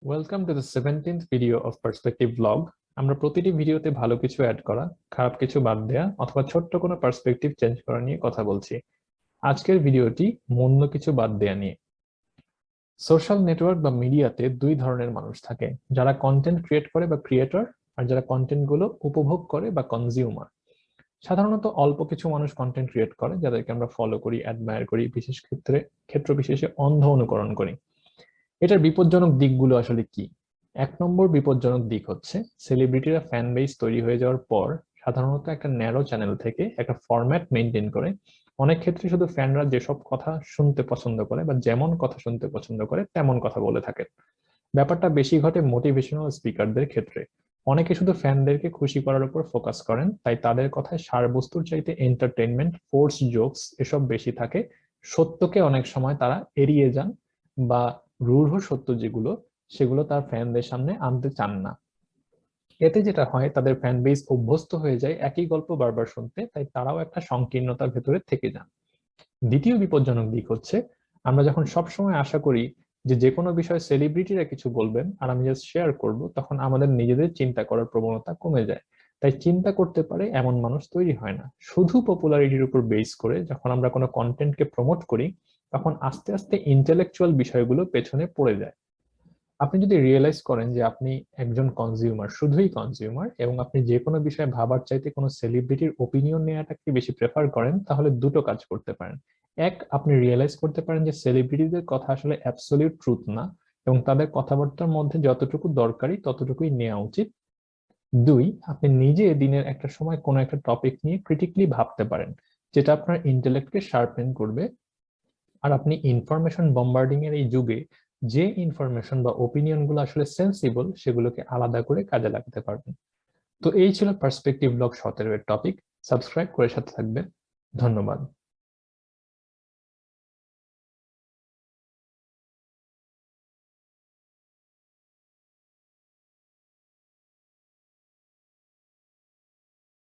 Welcome to the 17th video of perspective blog. আমরা প্রতিটি ভিডিওতে ভালো কিছু অ্যাড করা, খারাপ কিছু বাদ দেয়া অথবা ছোট্ট কোনো পার্সপেক্টিভ চেঞ্জ করা নিয়ে কথা বলছি। আজকের ভিডিওটি মন্দ কিছু বাদ দেয়া নিয়ে। সোশ্যাল নেটওয়ার্ক বা মিডিয়াতে দুই ধরনের মানুষ থাকে, যারা কন্টেন্ট ক্রিয়েট করে বা ক্রিয়েটর, আর যারা কন্টেন্ট গুলো উপভোগ করে বা কনজিউমার। সাধারণত অল্প কিছু মানুষ কন্টেন্ট ক্রিয়েট করে, যাদেরকে আমরা ফলো করি, অ্যাডমায়ার করি, বিশেষ ক্ষেত্র বিশেষে অন্ধ অনুকরণ করি। এটার বিপজ্জনক দিকগুলো আসলে কি? 1 নম্বর বিপজ্জনক দিক হচ্ছে সেলিব্রিটিরা ফ্যান বেস তৈরি হয়ে যাওয়ার পর সাধারণত একটা ন্যারো চ্যানেল থেকে একটা ফরম্যাট মেনটেন করে অনেক ক্ষেত্রে শুধু ফ্যানরা যেসব কথা শুনতে পছন্দ করে বা যেমন কথা শুনতে পছন্দ করে তেমন কথা বলে থাকে। ব্যাপারটা বেশি ঘটে মোটিভেশনাল স্পিকারদের ক্ষেত্রে। অনেকে শুধু ফ্যানদেরকে খুশি করার উপর ফোকাস করেন, তাই তাদের কথায় সারবস্তুর চাইতে এন্টারটেইনমেন্ট, ফোর্স জোকস এসব বেশি থাকে। সত্যকে অনেক সময় তারা এড়িয়ে যান বা রূঢ় সত্য যেগুলো, সেগুলো তার ফ্যানদের সামনে আনতে চান না। এতে যেটা হয়, তাদের ফ্যান বেস অভ্যস্ত হয়ে যায় একই গল্প বারবার শুনতে, তাই তারাও একটা সংকীর্ণতার ভেতরে থেকে যান। দ্বিতীয় বিপজ্জনক দিক হচ্ছে, আমরা যখন সবসময় আশা করি যে কোনো বিষয়ে সেলিব্রিটিরা কিছু বলবেন আর আমি জাস্ট শেয়ার করব, তখন আমাদের নিজেদের চিন্তা করার প্রবণতা কমে যায়। তাই চিন্তা করতে পারে এমন মানুষ তৈরি হয় না। শুধু পপুলারিটির উপর বেস করে যখন আমরা কোনো কন্টেন্টকে প্রমোট করি, তখন আস্তে আস্তে ইন্টেলেকচুয়াল বিষয়গুলো পেছনে পড়ে যায়। আপনি যদি রিয়েলাইজ করেন যে আপনি একজন কনজিউমার, শুধুই কনজিউমার, এবং আপনি যে কোনো বিষয়ে ভাবার চাইতে কোনো সেলিব্রিটির ওপিনিয়ন নেওয়াটাকে বেশি প্রেফার করেন, তাহলে দুটো কাজ করতে পারেন। এক, আপনি রিয়েলাইজ করতে পারেন যে সেলিব্রিটিদের কথা আসলে অ্যাবসলিউট ট্রুথ না, এবং তাদের কথাবার্তার মধ্যে যতটুকু দরকারি ততটুকুই নেওয়া উচিত। দুই, আপনি নিজে দিনের একটা সময় কোনো একটা টপিক নিয়ে ক্রিটিকলি ভাবতে পারেন, যেটা আপনার ইন্টেলেক্টকে শার্পেন করবে। আর আপনি ইনফরমেশন বম্বার্ডিং এর এই যুগে যে ইনফরমেশন বা ওপিনিয়ন গুলো আসলে সেন্সিবল, সেগুলোকে আলাদা করে কাজে লাগাতে পারবেন। তো এই ছিল পার্সপেক্টিভ ব্লগ 17 এর টপিক। সাবস্ক্রাইব করে সাথে থাকবেন। ধন্যবাদ।